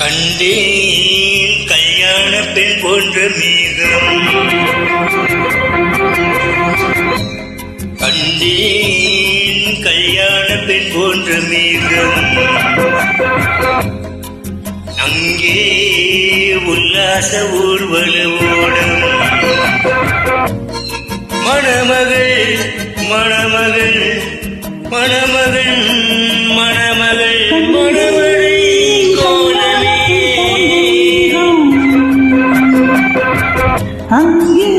கண்டேன் கல்யாண பெண் போன்ற மேகம், கண்டேன் கல்யாண பெண் போன்ற மேகம், அங்கே உல்லாச ஊர்வல ஓடம், மணமகள் மணமகள் மணமகள் மணமகள் மணமழை கோலமே, அங்கே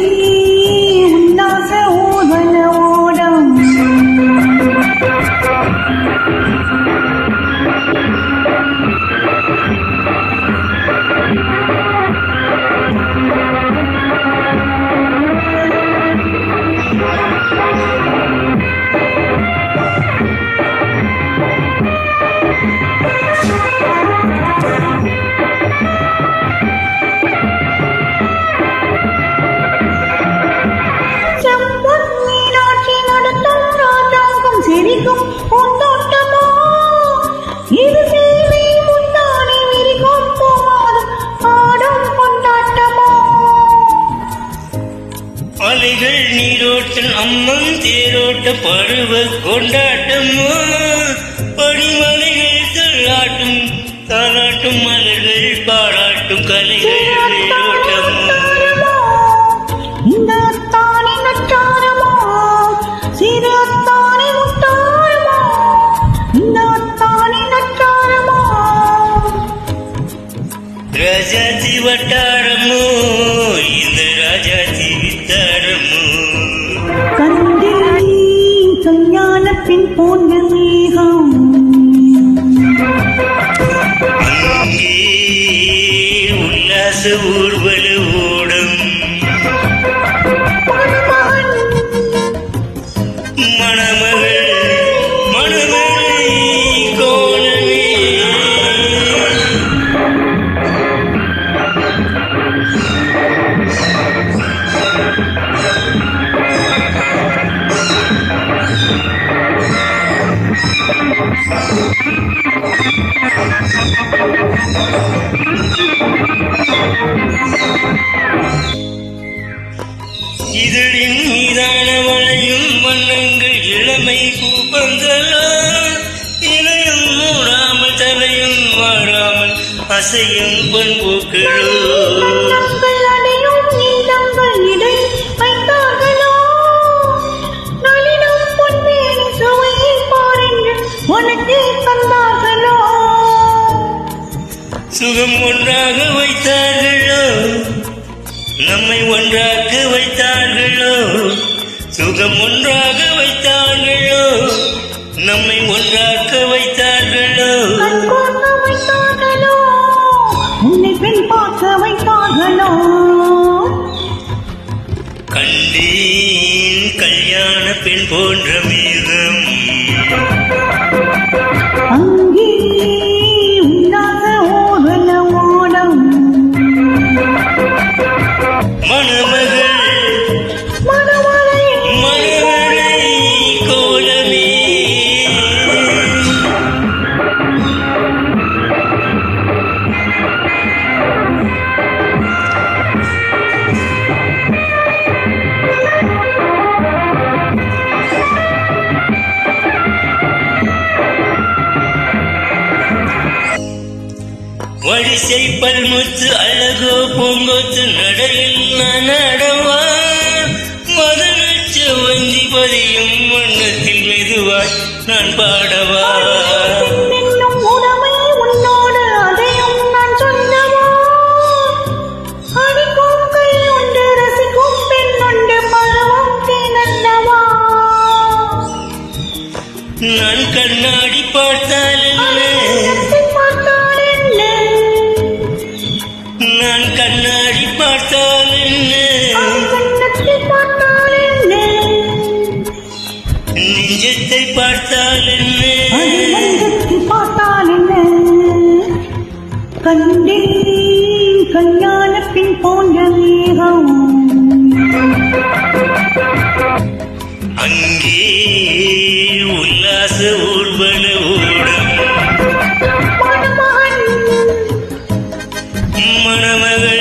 உல்லாச ஊர்வல ஓடம், அலைகள் நீரோட்டம் அம்மன் தேரோட்ட பருவ கொண்டாட்டமோ, படிமலைகள் தள்ளாட்டும் தாளாட்டும் மலர்கள் பாராட்டும் கலைகள் நீரோட்டமோ, இந்த தானி நச்சாரமோ சிறத்தானி முத்தாரமோ, இந்த தானி நச்சாரமோ ராஜாதி வட்டாரமோ, இந்த ராஜாதி வித்தாரமோ, கண்டேன் கல்யாண பெண் போன்ற மேகம், அங்கே உல்லாச ஊர்வல ஓடம், மணமகள் மணமழை கோலமே, இதழின் மீதான வளையும் வண்ணங்கள் இளமை பூப்பந்தலா, இளையும் மூடாமல் தலையும் மாறாமல் அசையும் பண்புகளோ, வண்ணங்கள் அடையும் நீளங்கள் இடை வைத்தார்களோ, நளினம் பொன்மேனி சுவையை பாருங்கள் உனக்கே தந்தார்களோ, சுகம் ஒன்றாக வைத்தார்களோ, நம்மை ஒன்றாக வைத்தார்களோ, சுகம் ஒன்றாக வைத்தார்களோ, நம்மை ஒன்றாக வைத்தார்களோ, கண் கோர்க்க வைத்தார்களோ, உன்னை பெண் பார்க்க வைத்தார்களோ, கண்டேன் கல்யாண பெண் போன்ற மேகம், அங்கே உல்லாச ஊர்வல ஓடம், மணமகள் மணமழை மணமழை கோலமே, வடிசை பல்முத்து அழகோ பூங்கொத்து நடையில் நான் நடவா, மதனச்ச வந்தி பதியும் வண்ணத்தில் மெதுவாய் நான் பாடவா, என்னும் உடமை உன்னோடு அதையும் நான் சொல்லவா, அடிக்கும் கை உண்டு ரசிக்கும் பெண் உண்டு பருவம் தேனல்லவா, நான் கண்ணாடி பார்த்தால் என்ன, பார்த்தால் என்ன, நான் கண்ணாடி பார்த்தால் என்ன, கண்ணத்தை பார்த்தால் என்ன, நெஞ்சத்தை பார்த்தால் என்ன, நெஞ்சத்தை பார்த்தால் என்ன, கண்டேன் கல்யாண பெண் போன்ற மேகம், அங்கே உல்லாச ஊர்வல ஓடம், மணமகன் மணமகள்